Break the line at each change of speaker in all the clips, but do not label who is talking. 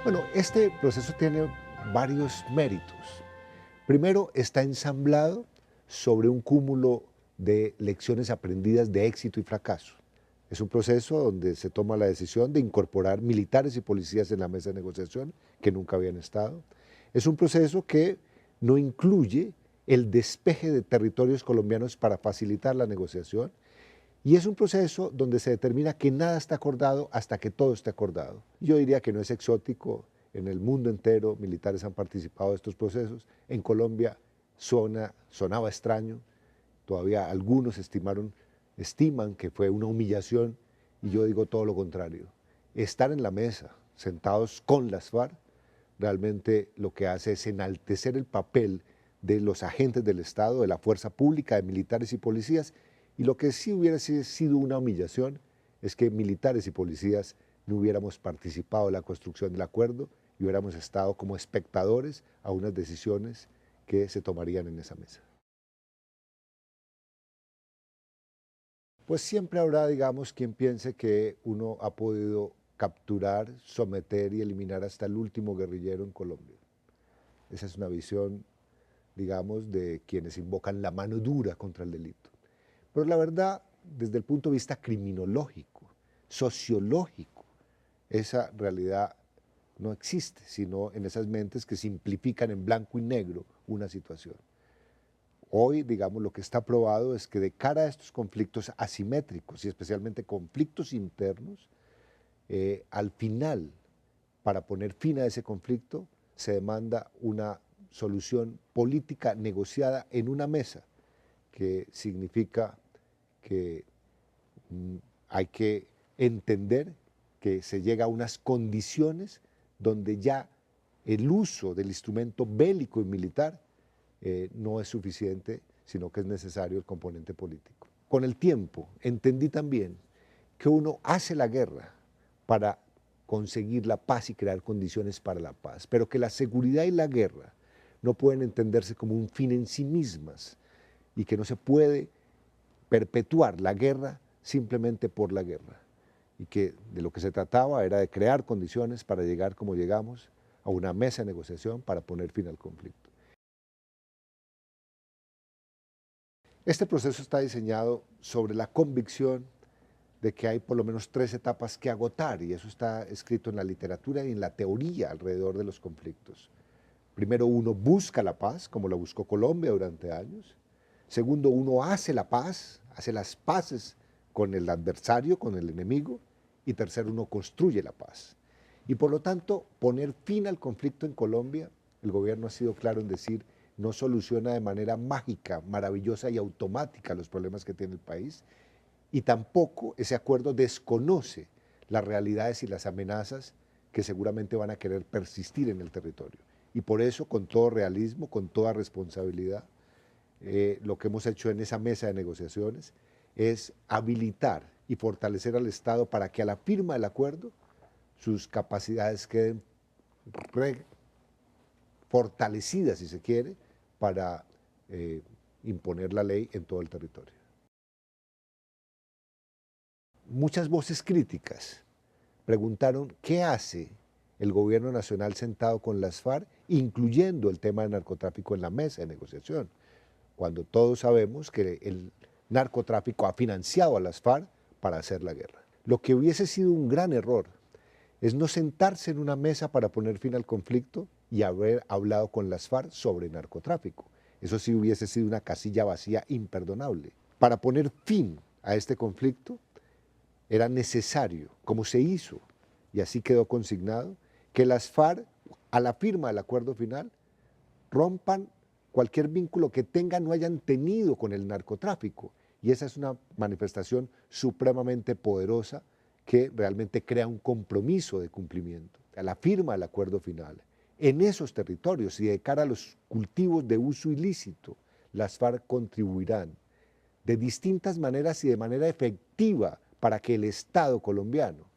Bueno, este proceso tiene varios méritos. Primero, está ensamblado sobre un cúmulo de lecciones aprendidas de éxito y fracaso. Es un proceso donde se toma la decisión de incorporar militares y policías en la mesa de negociación que nunca habían estado. Es un proceso que no incluye el despeje de territorios colombianos para facilitar la negociación, y es un proceso donde se determina que nada está acordado hasta que todo esté acordado. Yo diría que no es exótico, en el mundo entero militares han participado de estos procesos. En Colombia sonaba extraño, todavía algunos estiman que fue una humillación, y yo digo todo lo contrario. Estar en la mesa, sentados con las FARC, realmente lo que hace es enaltecer el papel de los agentes del Estado, de la fuerza pública, de militares y policías, y lo que sí hubiera sido una humillación es que militares y policías no hubiéramos participado en la construcción del acuerdo y hubiéramos estado como espectadores a unas decisiones que se tomarían en esa mesa. Pues siempre habrá, digamos, quien piense que uno ha podido capturar, someter y eliminar hasta el último guerrillero en Colombia. Esa es una visión, digamos, de quienes invocan la mano dura contra el delito. Pero la verdad, desde el punto de vista criminológico, sociológico, esa realidad no existe, sino en esas mentes que simplifican en blanco y negro una situación. Hoy, digamos, lo que está probado es que de cara a estos conflictos asimétricos y especialmente conflictos internos, al final, para poner fin a ese conflicto, se demanda una solución política negociada en una mesa, que significa que hay que entender que se llega a unas condiciones donde ya el uso del instrumento bélico y militar no es suficiente, sino que es necesario el componente político. Con el tiempo entendí también que uno hace la guerra para conseguir la paz y crear condiciones para la paz, pero que la seguridad y la guerra no pueden entenderse como un fin en sí mismas y que no se puede perpetuar la guerra simplemente por la guerra, y que de lo que se trataba era de crear condiciones para llegar como llegamos a una mesa de negociación para poner fin al conflicto. Este proceso está diseñado sobre la convicción de que hay por lo menos 3 etapas que agotar, y eso está escrito en la literatura y en la teoría alrededor de los conflictos. Primero, uno busca la paz, como la buscó Colombia durante años. Segundo, uno hace la paz, hace las paces con el adversario, con el enemigo. Y tercero, uno construye la paz. Y por lo tanto, poner fin al conflicto en Colombia, el gobierno ha sido claro en decir, no soluciona de manera mágica, maravillosa y automática los problemas que tiene el país, y tampoco ese acuerdo desconoce las realidades y las amenazas que seguramente van a querer persistir en el territorio. Y por eso, con todo realismo, con toda responsabilidad, lo que hemos hecho en esa mesa de negociaciones es habilitar y fortalecer al Estado para que a la firma del acuerdo sus capacidades queden fortalecidas, si se quiere, para imponer la ley en todo el territorio. Muchas voces críticas preguntaron qué hace el gobierno nacional sentado con las FARC, incluyendo el tema del narcotráfico en la mesa de negociación, cuando todos sabemos que el narcotráfico ha financiado a las FARC para hacer la guerra. Lo que hubiese sido un gran error es no sentarse en una mesa para poner fin al conflicto y haber hablado con las FARC sobre narcotráfico. Eso sí hubiese sido una casilla vacía imperdonable. Para poner fin a este conflicto era necesario, como se hizo, y así quedó consignado, que las FARC, a la firma del acuerdo final, rompan cualquier vínculo que tengan o hayan tenido con el narcotráfico. Y esa es una manifestación supremamente poderosa que realmente crea un compromiso de cumplimiento. A la firma del acuerdo final, en esos territorios y de cara a los cultivos de uso ilícito, las FARC contribuirán de distintas maneras y de manera efectiva para que el Estado colombiano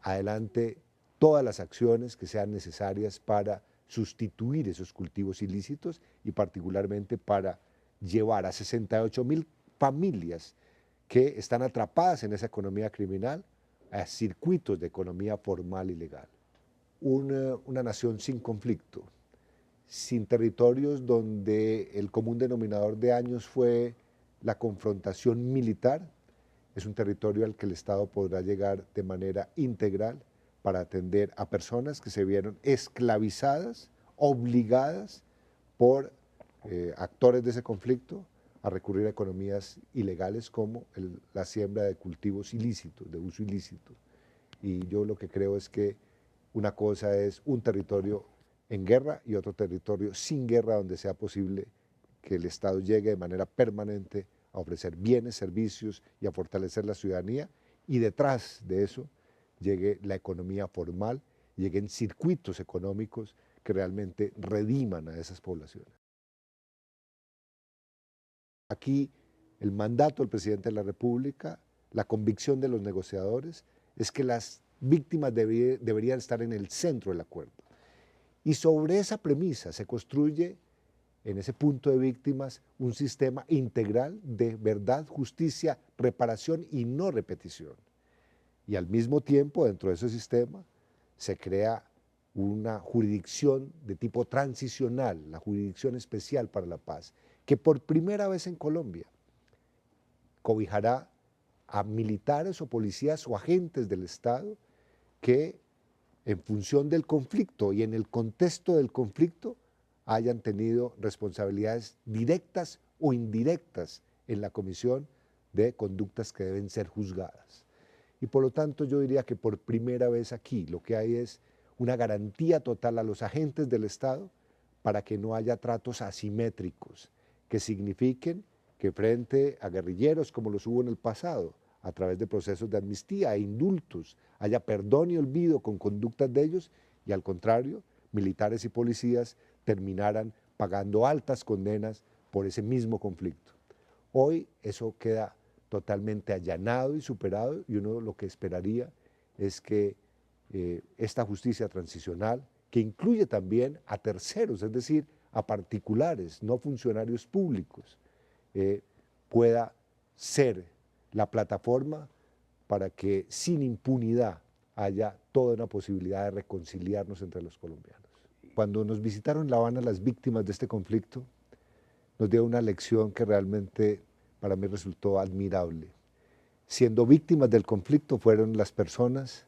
adelante todas las acciones que sean necesarias para sustituir esos cultivos ilícitos y particularmente para llevar a 68.000 familias que están atrapadas en esa economía criminal a circuitos de economía formal y legal. una nación sin conflicto, sin territorios donde el común denominador de años fue la confrontación militar. Es un territorio al que el Estado podrá llegar de manera integral para atender a personas que se vieron esclavizadas, obligadas por actores de ese conflicto a recurrir a economías ilegales como la siembra de cultivos ilícitos, de uso ilícito. Y yo lo que creo es que una cosa es un territorio en guerra y otro territorio sin guerra donde sea posible que el Estado llegue de manera permanente a ofrecer bienes, servicios y a fortalecer la ciudadanía, y detrás de eso llegue la economía formal, lleguen circuitos económicos que realmente rediman a esas poblaciones. Aquí el mandato del presidente de la República, la convicción de los negociadores, es que las víctimas deberían estar en el centro del acuerdo. Y sobre esa premisa se construye, en ese punto de víctimas, un sistema integral de verdad, justicia, reparación y no repetición. Y al mismo tiempo, dentro de ese sistema, se crea una jurisdicción de tipo transicional, la Jurisdicción Especial para la Paz, que por primera vez en Colombia cobijará a militares o policías o agentes del Estado que, en función del conflicto y en el contexto del conflicto, hayan tenido responsabilidades directas o indirectas en la comisión de conductas que deben ser juzgadas. Y por lo tanto yo diría que por primera vez aquí lo que hay es una garantía total a los agentes del Estado para que no haya tratos asimétricos que signifiquen que frente a guerrilleros como los hubo en el pasado, a través de procesos de amnistía e indultos, haya perdón y olvido con conductas de ellos, y al contrario, militares y policías terminaran pagando altas condenas por ese mismo conflicto. Hoy eso queda totalmente allanado y superado, y uno lo que esperaría es que esta justicia transicional, que incluye también a terceros, es decir, a particulares, no funcionarios públicos, pueda ser la plataforma para que sin impunidad haya toda una posibilidad de reconciliarnos entre los colombianos. Cuando nos visitaron La Habana las víctimas de este conflicto, nos dio una lección que realmente para mí resultó admirable. Siendo víctimas del conflicto fueron las personas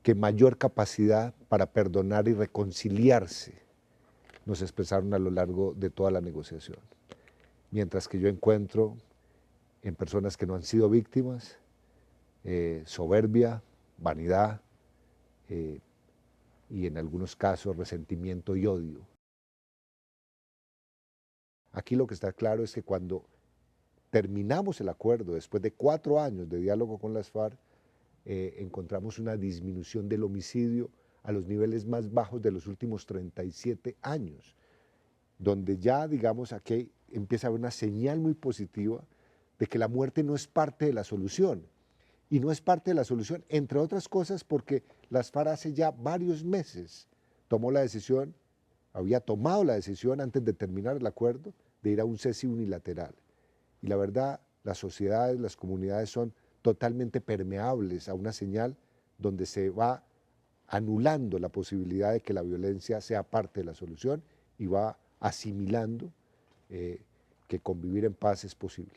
que mayor capacidad para perdonar y reconciliarse nos expresaron a lo largo de toda la negociación. Mientras que yo encuentro en personas que no han sido víctimas soberbia, vanidad y en algunos casos resentimiento y odio. Aquí lo que está claro es que cuando terminamos el acuerdo, después de 4 años de diálogo con las FARC, encontramos una disminución del homicidio a los niveles más bajos de los últimos 37 años, donde ya, digamos, aquí empieza a haber una señal muy positiva de que la muerte no es parte de la solución. Y no es parte de la solución, entre otras cosas, porque las FARC hace ya varios meses había tomado la decisión antes de terminar el acuerdo de ir a un cese unilateral. Y la verdad, las sociedades, las comunidades son totalmente permeables a una señal donde se va anulando la posibilidad de que la violencia sea parte de la solución y va asimilando que convivir en paz es posible.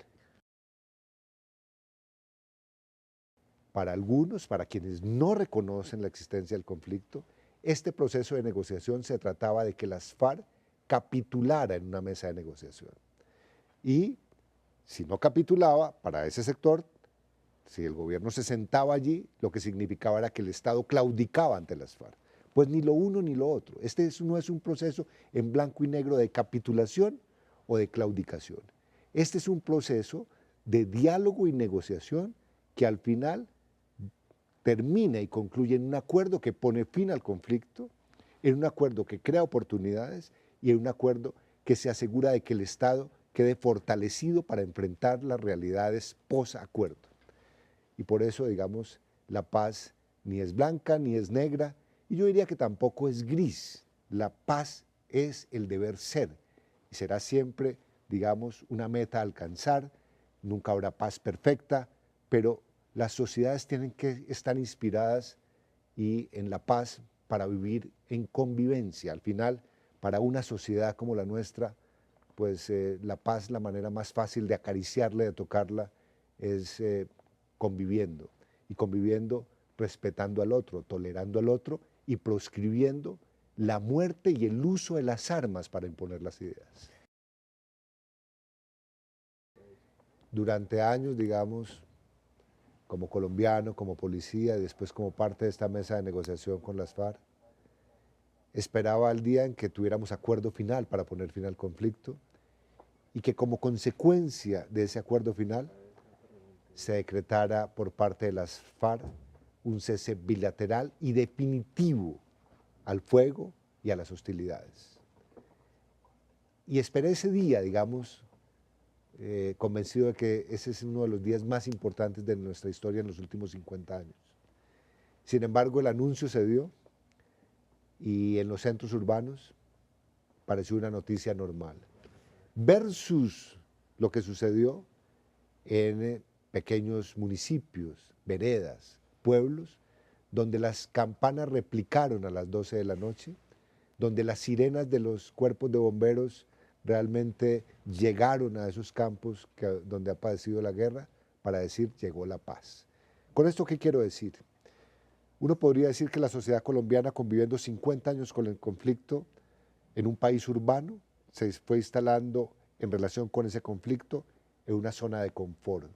Para algunos, para quienes no reconocen la existencia del conflicto, este proceso de negociación se trataba de que las FARC capitulara en una mesa de negociación. Y si no capitulaba, para ese sector, si el gobierno se sentaba allí, lo que significaba era que el Estado claudicaba ante las FARC. Pues ni lo uno ni lo otro. Este no es un proceso en blanco y negro de capitulación o de claudicación. Este es un proceso de diálogo y negociación que al final termina y concluye en un acuerdo que pone fin al conflicto, en un acuerdo que crea oportunidades y en un acuerdo que se asegura de que el Estado quede fortalecido para enfrentar las realidades post-acuerdo. Y por eso, digamos, la paz ni es blanca ni es negra, y yo diría que tampoco es gris. La paz es el deber ser y será siempre, digamos, una meta a alcanzar. Nunca habrá paz perfecta, pero las sociedades tienen que estar inspiradas y en la paz para vivir en convivencia. Al final, para una sociedad como la nuestra, pues la paz, la manera más fácil de acariciarla, de tocarla, es conviviendo. Y conviviendo respetando al otro, tolerando al otro y proscribiendo la muerte y el uso de las armas para imponer las ideas. Durante años, digamos, como colombiano, como policía y después como parte de esta mesa de negociación con las FARC, esperaba el día en que tuviéramos acuerdo final para poner fin al conflicto y que como consecuencia de ese acuerdo final se decretara por parte de las FARC un cese bilateral y definitivo al fuego y a las hostilidades. Y esperé ese día, digamos, convencido de que ese es uno de los días más importantes de nuestra historia en los últimos 50 años. Sin embargo, el anuncio se dio y en los centros urbanos pareció una noticia normal. Versus lo que sucedió en pequeños municipios, veredas, pueblos, donde las campanas replicaron a las 12 de la noche, donde las sirenas de los cuerpos de bomberos realmente llegaron a esos campos donde ha padecido la guerra para decir llegó la paz. ¿Con esto qué quiero decir? Uno podría decir que la sociedad colombiana, conviviendo 50 años con el conflicto en un país urbano, se fue instalando en relación con ese conflicto en una zona de confort,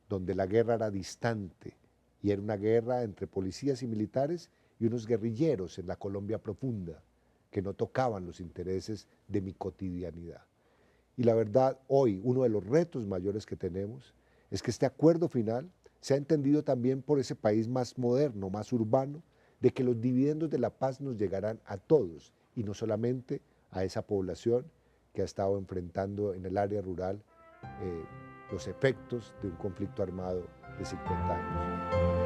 donde la guerra era distante y era una guerra entre policías y militares y unos guerrilleros en la Colombia profunda que no tocaban los intereses de mi cotidianidad. Y la verdad, hoy uno de los retos mayores que tenemos es que este acuerdo final se ha entendido también por ese país más moderno, más urbano, de que los dividendos de la paz nos llegarán a todos y no solamente a esa población que ha estado enfrentando en el área rural los efectos de un conflicto armado de 50 años.